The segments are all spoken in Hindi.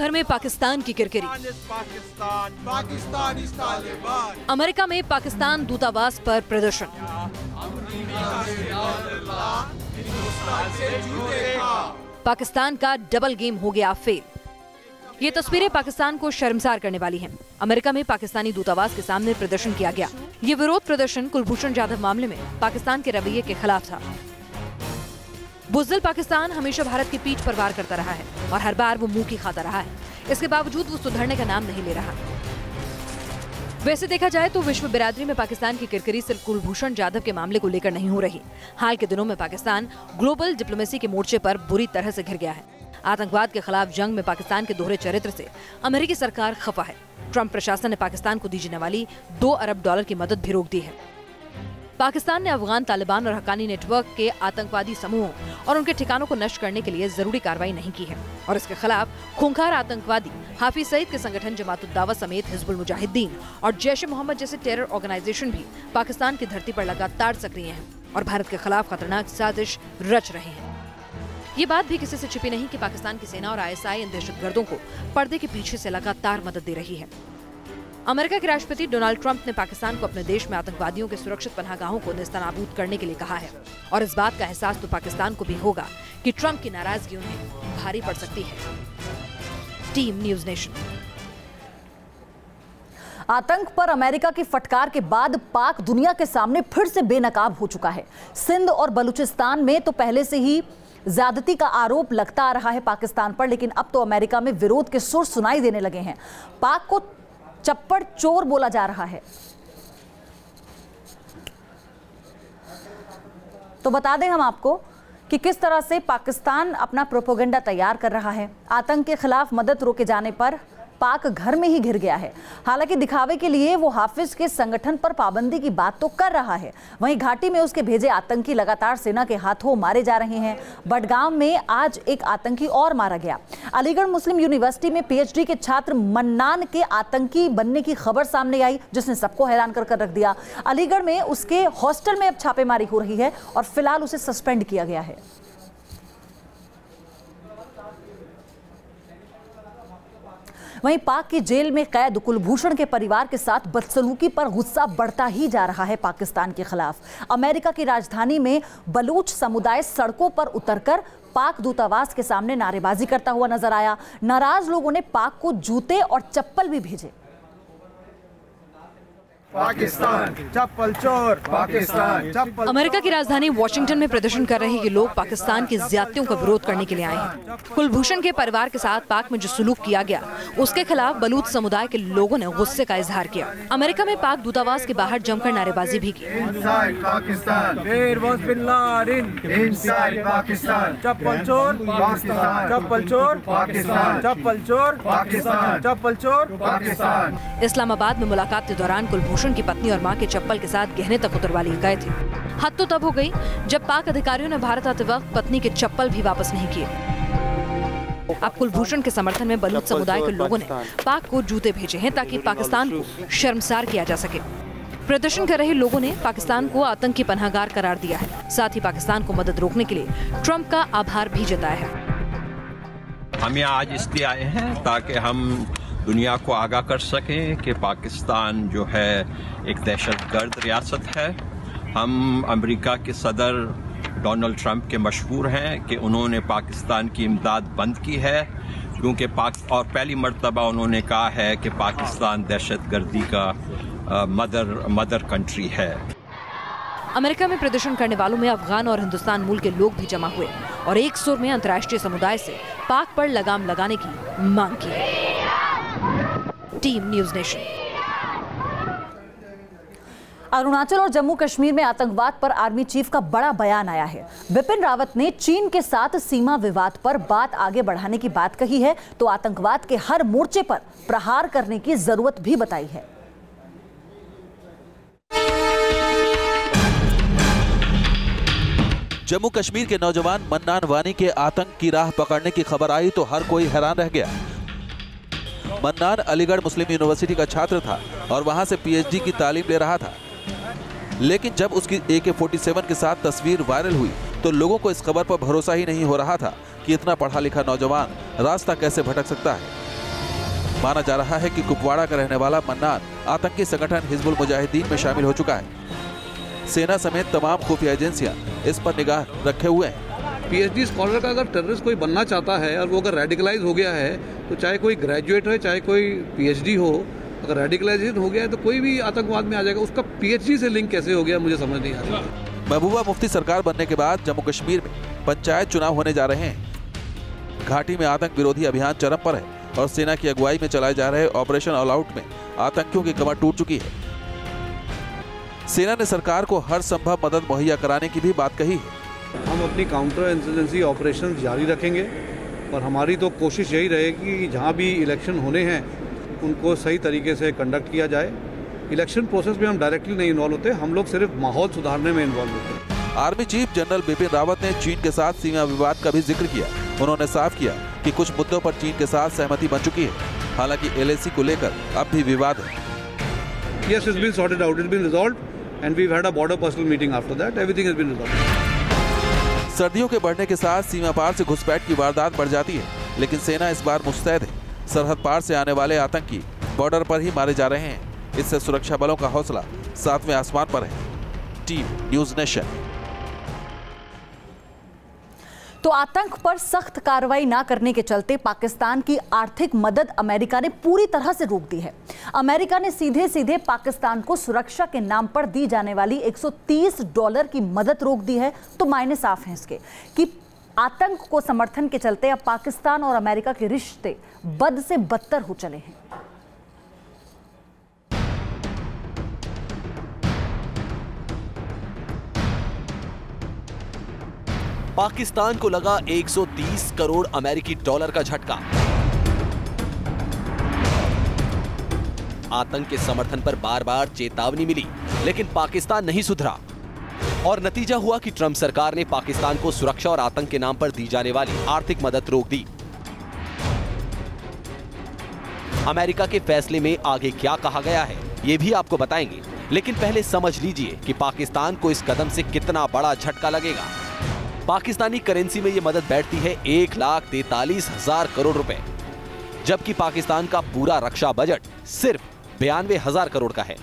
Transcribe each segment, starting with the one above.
भर में पाकिस्तान की किरकिरी। अमेरिका में पाकिस्तान दूतावास पर प्रदर्शन। पाकिस्तान का डबल गेम हो गया फेल। ये तस्वीरें पाकिस्तान को शर्मसार करने वाली हैं। अमेरिका में पाकिस्तानी दूतावास के सामने प्रदर्शन किया गया। ये विरोध प्रदर्शन कुलभूषण जाधव मामले में पाकिस्तान के रवैये के खिलाफ था। बुज़दिल पाकिस्तान हमेशा भारत की पीठ पर वार करता रहा है और हर बार वो मुंह की खाता रहा है। इसके बावजूद वो सुधरने का नाम नहीं ले रहा। वैसे देखा जाए तो विश्व बिरादरी में पाकिस्तान की किरकिरी सिर्फ कुलभूषण जाधव के मामले को लेकर नहीं हो रही। हाल के दिनों में पाकिस्तान ग्लोबल डिप्लोमेसी के मोर्चे पर बुरी तरह से घिर गया है। आतंकवाद के खिलाफ जंग में पाकिस्तान के दोहरे चरित्र से अमेरिकी सरकार खफा है। ट्रंप प्रशासन ने पाकिस्तान को दी जाने वाली $2 अरब की मदद भी रोक दी है। पाकिस्तान ने अफगान तालिबान और हक्कानी नेटवर्क के आतंकवादी समूहों और उनके ठिकानों को नष्ट करने के लिए जरूरी कार्रवाई नहीं की है और इसके खिलाफ खूंखार आतंकवादी हाफिज सईद के संगठन जमात उद दावा समेत हिजबुल मुजाहिदीन और जैश ए मोहम्मद जैसे टेरर ऑर्गेनाइजेशन भी पाकिस्तान की धरती पर लगातार सक्रिय हैं और भारत के खिलाफ खतरनाक साजिश रच रहे हैं। ये बात भी किसी से छिपी नहीं कि पाकिस्तान की सेना और ISI इन दहशतगर्दों को पर्दे के पीछे से लगातार मदद दे रही है। अमेरिका के राष्ट्रपति डोनाल्ड ट्रंप ने पाकिस्तान को अपने देश में आतंकवादियों के सुरक्षित पनाहगाहों को नेस्तनाबूद करने के लिए कहा है और इस बात का एहसास तो पाकिस्तान को भी होगा कि ट्रंप की नाराजगी उन्हें भारी पड़ सकती है। Team news nation. आतंक पर अमेरिका की फटकार के बाद पाक दुनिया के सामने फिर से बेनकाब हो चुका है। सिंध और बलूचिस्तान में तो पहले से ही ज्यादती का आरोप लगता आ रहा है पाकिस्तान पर, लेकिन अब तो अमेरिका में विरोध के सुर सुनाई देने लगे हैं। पाक को चप्पड़ चोर बोला जा रहा है। तो बता दें हम आपको कि किस तरह से पाकिस्तान अपना प्रोपेगेंडा तैयार कर रहा है। आतंक के खिलाफ मदद रोके जाने पर पाक घर में ही घिर गया है। हालांकि दिखावे के लिए वो हाफिज के संगठन पर पाबंदी की बात तो कर रहा है, वहीं घाटी में उसके भेजे आतंकी लगातार सेना के हाथों मारे जा रहे हैं। बडगाम में आज एक आतंकी और मारा गया। अलीगढ़ मुस्लिम यूनिवर्सिटी में PhD के छात्र मन्नान के आतंकी बनने की खबर सामने आई, जिसने सबको हैरान कर रख दिया। अलीगढ़ में उसके हॉस्टल में अब छापेमारी हो रही है और फिलहाल उसे सस्पेंड किया गया है। वहीं पाक की जेल में कैद कुलभूषण के परिवार के साथ बदसलूकी पर गुस्सा बढ़ता ही जा रहा है पाकिस्तान के खिलाफ। अमेरिका की राजधानी में बलूच समुदाय सड़कों पर उतरकर पाक दूतावास के सामने नारेबाजी करता हुआ नजर आया। नाराज लोगों ने पाक को जूते और चप्पल भी भेजे। पाकिस्तान चप्पल चोर, पाकिस्तान चप्पल। अमेरिका की राजधानी वॉशिंगटन में प्रदर्शन कर रहे ये लोग पाकिस्तान की ज्यादतियों का विरोध करने के लिए आए हैं। कुलभूषण के परिवार के साथ पाक में जो सुलूक किया गया उसके खिलाफ बलूच समुदाय के लोगों ने गुस्से का इजहार किया। अमेरिका में पाक दूतावास के बाहर जमकर नारेबाजी भी की। चप्पल चोर, चप्पल चोर, चप्पल चोर, चप्पल चोर, पाकिस्तान। इस्लामाबाद में मुलाकात के दौरान कुलभूषण की पत्नी और मां के चप्पल के साथ गहने तक उतरवा लिए गए थे। हद तो तब हो गई जब पाक अधिकारियों ने भारत आते वक्त पत्नी के चप्पल भी वापस नहीं किए। अब कुलभूषण के समर्थन में बलूच समुदाय के लोगों ने पाक को जूते भेजे हैं ताकि पाकिस्तान को शर्मसार किया जा सके। प्रदर्शन कर रहे लोगों ने पाकिस्तान को आतंकी पनाहगार करार दिया है। साथ ही पाकिस्तान को मदद रोकने के लिए ट्रंप का आभार भी जताया है। हम यहाँ आज इसलिए आए हैं ताकि हम दुनिया को आगाह कर सकें कि पाकिस्तान जो है एक दहशतगर्द रियासत है। हम अमेरिका के सदर डोनाल्ड ट्रंप के मशहूर हैं कि उन्होंने पाकिस्तान की इमदाद बंद की है क्योंकि और पहली मर्तबा उन्होंने कहा है कि पाकिस्तान दहशतगर्दी का मदर कंट्री है। अमेरिका में प्रदर्शन करने वालों में अफगान और हिंदुस्तान मूल के लोग भी जमा हुए और एक सुर में अंतर्राष्ट्रीय समुदाय से पाक पर लगाम लगाने की मांग की है। Team news nation. अरुणाचल और जम्मू कश्मीर में आतंकवाद पर आर्मी चीफ का बड़ा बयान आया है। बिपिन रावत ने चीन के साथ सीमा विवाद पर बात आगे बढ़ाने की बात कही है तो आतंकवाद के हर मोर्चे पर प्रहार करने की जरूरत भी बताई है। जम्मू कश्मीर के नौजवान मन्नान वानी के आतंक की राह पकड़ने की खबर आई तो हर कोई हैरान रह गया। मन्नान अलीगढ़ मुस्लिम यूनिवर्सिटी का छात्र था और वहां से PhD की तालीम ले रहा था, लेकिन जब उसकी AK-47 के साथ तस्वीर वायरल हुई तो लोगों को इस खबर पर भरोसा ही नहीं हो रहा था कि इतना पढ़ा लिखा नौजवान रास्ता कैसे भटक सकता है। माना जा रहा है कि कुपवाड़ा का रहने वाला मन्नान आतंकी संगठन हिजबुल मुजाहिदीन में शामिल हो चुका है। सेना समेत तमाम खुफिया एजेंसियां इस पर निगाह रखे हुए हैं। पीएचडी स्कॉलर का अगर टेररिस्ट कोई बनना चाहता है और वो अगर रेडिकलाइज हो गया है, तो चाहे कोई ग्रेजुएट हो चाहे कोई पीएचडी हो, अगर रेडिकलाइजेशन हो गया है तो कोई भी आतंकवाद में आ जाएगा। उसका पीएचडी से लिंक कैसे हो गया मुझे समझ नहीं आ रहा। महबूबा मुफ्ती सरकार बनने के बाद जम्मू कश्मीर में पंचायत चुनाव होने जा रहे हैं। घाटी में आतंक विरोधी अभियान चरम पर है और सेना की अगुवाई में चलाए जा रहे ऑपरेशन ऑल आउट में आतंकियों की कमर टूट चुकी है। सेना ने सरकार को हर संभव मदद मुहैया कराने की भी बात कही है। हम अपनी काउंटर इंसर्जेंसी ऑपरेशन जारी रखेंगे और हमारी तो कोशिश यही रहेगी कि जहाँ भी इलेक्शन होने हैं उनको सही तरीके से कंडक्ट किया जाए। इलेक्शन प्रोसेस में हम डायरेक्टली नहीं इन्वॉल्व होते, हम लोग सिर्फ माहौल सुधारने में इन्वॉल्व होते हैं। Army chief general Bipin Rawat ने चीन के साथ सीमा विवाद का भी जिक्र किया। उन्होंने साफ किया कि कुछ मुद्दों पर चीन के साथ सहमति बन चुकी है। हालांकि एलएसी को लेकर अब भी विवाद है। Yes, it's been sorted out, it's been resolved, and we've had a border personal meeting after that. Everything has been resolved. सर्दियों के बढ़ने के साथ सीमा पार से घुसपैठ की वारदात बढ़ जाती है, लेकिन सेना इस बार मुस्तैद है। सरहद पार से आने वाले आतंकी बॉर्डर पर ही मारे जा रहे हैं। इससे सुरक्षा बलों का हौसला 7वें आसमान पर है। Team news nation. तो आतंक पर सख्त कार्रवाई ना करने के चलते पाकिस्तान की आर्थिक मदद अमेरिका ने पूरी तरह से रोक दी है। अमेरिका ने सीधे सीधे पाकिस्तान को सुरक्षा के नाम पर दी जाने वाली $130 की मदद रोक दी है। तो मायने साफ हैं इसके कि आतंक को समर्थन के चलते अब पाकिस्तान और अमेरिका के रिश्ते बद से बदतर हो चले हैं। पाकिस्तान को लगा 130 करोड़ अमेरिकी डॉलर का झटका। आतंक के समर्थन पर बार बार चेतावनी मिली, लेकिन पाकिस्तान नहीं सुधरा और नतीजा हुआ कि ट्रंप सरकार ने पाकिस्तान को सुरक्षा और आतंक के नाम पर दी जाने वाली आर्थिक मदद रोक दी। अमेरिका के फैसले में आगे क्या कहा गया है, ये भी आपको बताएंगे, लेकिन पहले समझ लीजिए कि पाकिस्तान को इस कदम से कितना बड़ा झटका लगेगा। पाकिस्तानी करेंसी में ये मदद बैठती है 1,43,000 करोड़ रुपए, जबकि पाकिस्तान का पूरा रक्षा बजट सिर्फ 92,000 करोड़ का है।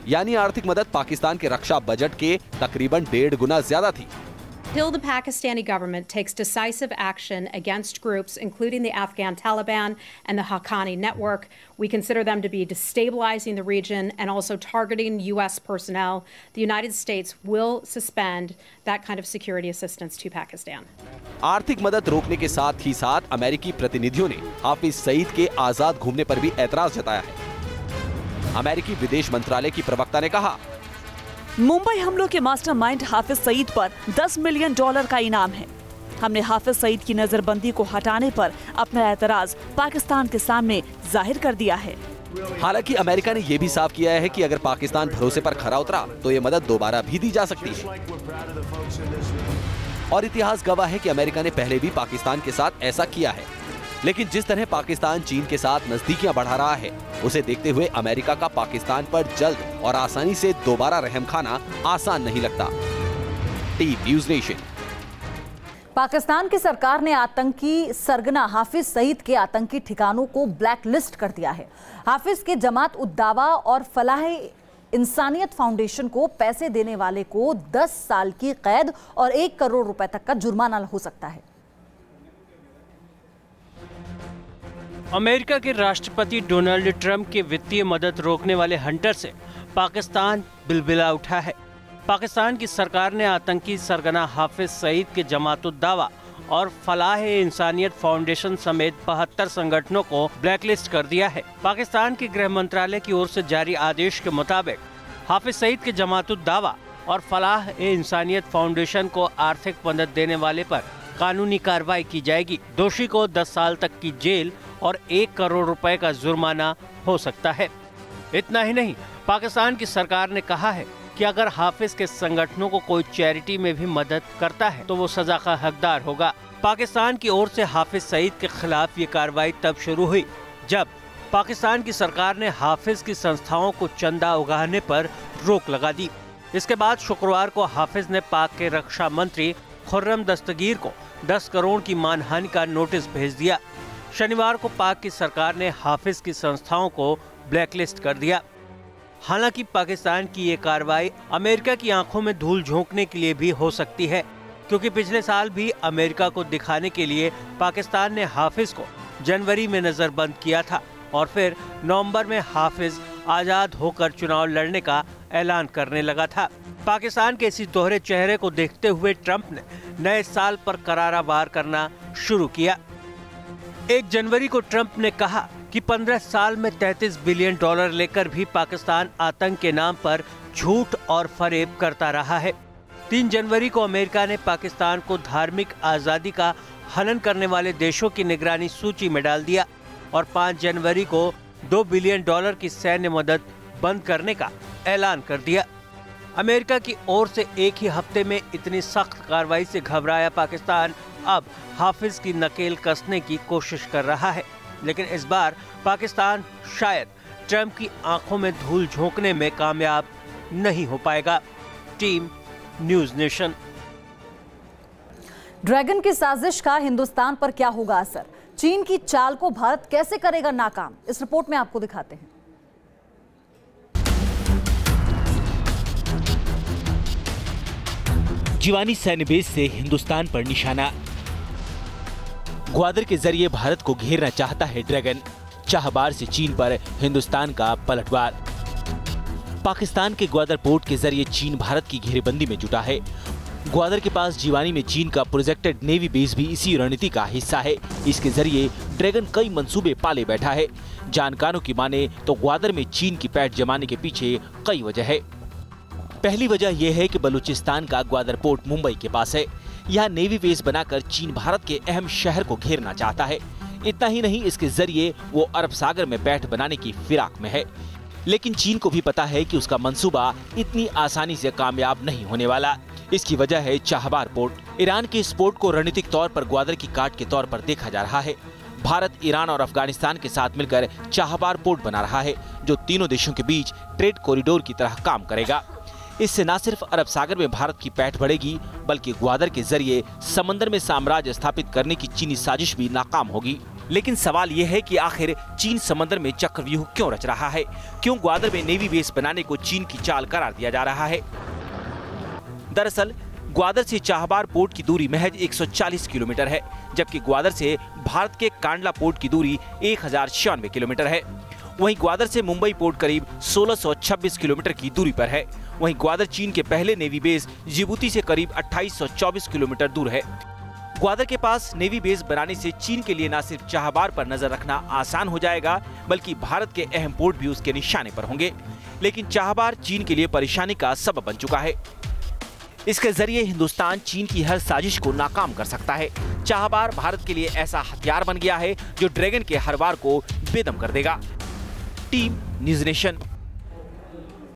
यानी आर्थिक मदद पाकिस्तान के रक्षा बजट के तकरीबन 1.5 गुना ज्यादा थी। Until the Pakistani government takes decisive action against groups, including the Afghan Taliban and the Haqqani network, we consider them to be destabilizing the region and also targeting U.S. personnel. The United States will suspend that kind of security assistance to Pakistan. आर्थिक मदद रोकने के साथ ही साथ अमेरिकी प्रतिनिधियों ने हाफिज सईद के आजाद घूमने पर भी एतराज जताया है। अमेरिकी विदेश मंत्रालय की प्रवक्ता ने कहा, मुंबई हमलों के मास्टरमाइंड हाफिज सईद पर $10 मिलियन का इनाम है। हमने हाफिज सईद की नजरबंदी को हटाने पर अपना एतराज पाकिस्तान के सामने जाहिर कर दिया है। हालांकि अमेरिका ने यह भी साफ किया है कि अगर पाकिस्तान भरोसे पर खरा उतरा तो ये मदद दोबारा भी दी जा सकती है। और इतिहास गवाह है कि अमेरिका ने पहले भी पाकिस्तान के साथ ऐसा किया है, लेकिन जिस तरह पाकिस्तान चीन के साथ नजदीकियां बढ़ा रहा है, उसे देखते हुए अमेरिका का पाकिस्तान पर जल्द और आसानी से दोबारा रहम खाना आसान नहीं लगता। Team news nation. पाकिस्तान की सरकार ने आतंकी सरगना हाफिज सईद के आतंकी ठिकानों को ब्लैक लिस्ट कर दिया है। हाफिज के जमात उद दावा और फलाह इंसानियत फाउंडेशन को पैसे देने वाले को 10 साल की कैद और 1 करोड़ रुपए तक का जुर्माना हो सकता है। अमेरिका के राष्ट्रपति डोनाल्ड ट्रंप के वित्तीय मदद रोकने वाले हंटर से पाकिस्तान बिलबिला उठा है। पाकिस्तान की सरकार ने आतंकी सरगना हाफिज सईद के जमात-उद-दावा और फलाह इंसानियत फाउंडेशन समेत 72 संगठनों को ब्लैकलिस्ट कर दिया है। पाकिस्तान के गृह मंत्रालय की ओर से जारी आदेश के मुताबिक हाफिज सईद के जमात-उद-दावा और फलाह इंसानियत फाउंडेशन को आर्थिक मदद देने वाले पर कानूनी कार्रवाई की जाएगी। दोषी को 10 साल तक की जेल और 1 करोड़ रुपए का जुर्माना हो सकता है। इतना ही नहीं, पाकिस्तान की सरकार ने कहा है कि अगर हाफिज के संगठनों को कोई चैरिटी में भी मदद करता है तो वो सजा का हकदार होगा। पाकिस्तान की ओर से हाफिज सईद के खिलाफ ये कार्रवाई तब शुरू हुई जब पाकिस्तान की सरकार ने हाफिज की संस्थाओं को चंदा उगाने पर रोक लगा दी। इसके बाद शुक्रवार को हाफिज ने पाक के रक्षा मंत्री खुर्रम दस्तगीर को 10 करोड़ की मानहानि का नोटिस भेज दिया। शनिवार को पाक की सरकार ने हाफिज की संस्थाओं को ब्लैकलिस्ट कर दिया। हालांकि पाकिस्तान की ये कार्रवाई अमेरिका की आंखों में धूल झोंकने के लिए भी हो सकती है, क्योंकि पिछले साल भी अमेरिका को दिखाने के लिए पाकिस्तान ने हाफिज को जनवरी में नजरबंद किया था और फिर नवंबर में हाफिज आजाद होकर चुनाव लड़ने का ऐलान करने लगा था। पाकिस्तान के इसी दोहरे चेहरे को देखते हुए ट्रंप ने नए साल पर करारा वार करना शुरू किया। 1 जनवरी को ट्रंप ने कहा कि 15 साल में $33 बिलियन लेकर भी पाकिस्तान आतंक के नाम पर झूठ और फरेब करता रहा है। 3 जनवरी को अमेरिका ने पाकिस्तान को धार्मिक आज़ादी का हनन करने वाले देशों की निगरानी सूची में डाल दिया और 5 जनवरी को $2 बिलियन की सैन्य मदद बंद करने का ऐलान कर दिया। अमेरिका की ओर से एक ही हफ्ते में इतनी सख्त कार्रवाई से घबराया पाकिस्तान अब हाफिज की नकेल कसने की कोशिश कर रहा है, लेकिन इस बार पाकिस्तान शायद ट्रंप की आंखों में धूल झोंकने में कामयाब नहीं हो पाएगा। Team news nation. ड्रैगन की साजिश का हिंदुस्तान पर क्या होगा असर? चीन की चाल को भारत कैसे करेगा नाकाम? इस रिपोर्ट में आपको दिखाते हैं। जिवानी सैन्य बेस से हिंदुस्तान पर निशाना। ग्वादर के जरिए भारत को घेरना चाहता है ड्रैगन। चाहबार से चीन पर हिंदुस्तान का पलटवार। पाकिस्तान के ग्वादर पोर्ट के जरिए चीन भारत की घेरेबंदी में जुटा है। ग्वादर के पास जिवानी में चीन का प्रोजेक्टेड नेवी बेस भी इसी रणनीति का हिस्सा है। इसके जरिए ड्रैगन कई मंसूबे पाले बैठा है। जानकारों की माने तो ग्वादर में चीन की पैठ जमाने के पीछे कई वजह है। पहली वजह यह है कि बलूचिस्तान का ग्वादर पोर्ट मुंबई के पास है। यहाँ नेवी बेस बनाकर चीन भारत के अहम शहर को घेरना चाहता है। इतना ही नहीं, इसके जरिए वो अरब सागर में पैठ बनाने की फिराक में है। लेकिन चीन को भी पता है कि उसका मंसूबा इतनी आसानी से कामयाब नहीं होने वाला। इसकी वजह है चाहबार पोर्ट। ईरान के इस पोर्ट को रणनीतिक तौर पर ग्वादर की काट के तौर पर देखा जा रहा है। भारत, ईरान और अफगानिस्तान के साथ मिलकर चाहबार पोर्ट बना रहा है, जो तीनों देशों के बीच ट्रेड कॉरिडोर की तरह काम करेगा। इससे न सिर्फ अरब सागर में भारत की पैठ बढ़ेगी, बल्कि ग्वादर के जरिए समंदर में साम्राज्य स्थापित करने की चीनी साजिश भी नाकाम होगी। लेकिन सवाल यह है कि आखिर चीन समंदर में चक्रव्यूह क्यों रच रहा है? क्यों ग्वादर में नेवी बेस बनाने को चीन की चाल करार दिया जा रहा है? दरअसल ग्वादर से चाहबार पोर्ट की दूरी महज 140 किलोमीटर है, जबकि ग्वादर से भारत के कांडला पोर्ट की दूरी 1096 किलोमीटर है। वहीं ग्वादर से मुंबई पोर्ट करीब 1626 किलोमीटर की दूरी पर है। वहीं ग्वादर चीन के पहले नेवी बेस जिबूती से करीब 2824 किलोमीटर दूर है। ग्वादर के पास नेवी बेस बनाने से चीन के लिए न सिर्फ चाहबार पर नजर रखना आसान हो जाएगा, बल्कि भारत के अहम पोर्ट भी उसके निशाने पर होंगे। लेकिन चाहबार चीन के लिए परेशानी का सबब बन चुका है। इसके जरिए हिंदुस्तान चीन की हर साजिश को नाकाम कर सकता है। चाहबार भारत के लिए ऐसा हथियार बन गया है जो ड्रैगन के हर वार को बेदम कर देगा। Team news nation.